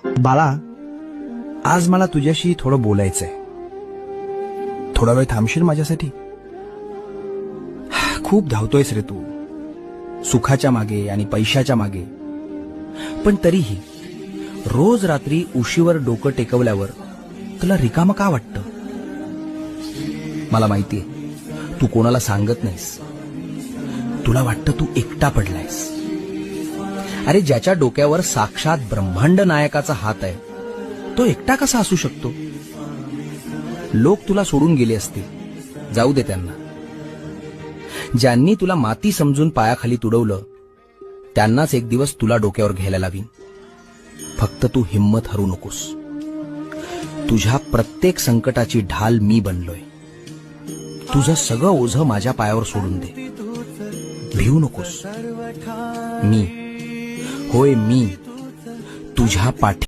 बाळा, आज मला तुझ्याशी थोडं बोलायचंय. थोडा वेळ थांबशील माझ्यासाठी? खूप धावतोयस रे तू, सुखाच्या मागे आणि पैशाच्या मागे. पण तरीही रोज रात्री उशीवर डोकं टेकवल्यावर तुला रिकामं का वाटतं? मला माहितीये, तू कोणाला सांगत नाहीस. तुला वाटतं तू एकटा पडलायस. अरे, ज्याच्या डोक्यावर साक्षात ब्रह्मांड नायकाचा हात आहे, तो एकटा कसा असू शकतो? लोक तुला सोडून गेले असतील, जाऊ दे त्यांना. ज्यांनी तुला माती समजून पायाखाली तुडवलं, त्यांनाच एक दिवस तुला डोक्यावर घ्यायला लावीन. फक्त तू हिम्मत हरू नकोस. तुझ्या प्रत्येक संकटाची ढाल मी बनलोय. तुझं सगळं ओझं माझ्या पायावर सोडून दे. भिवू नकोस. मी, होय मी, तुझ्या पाठी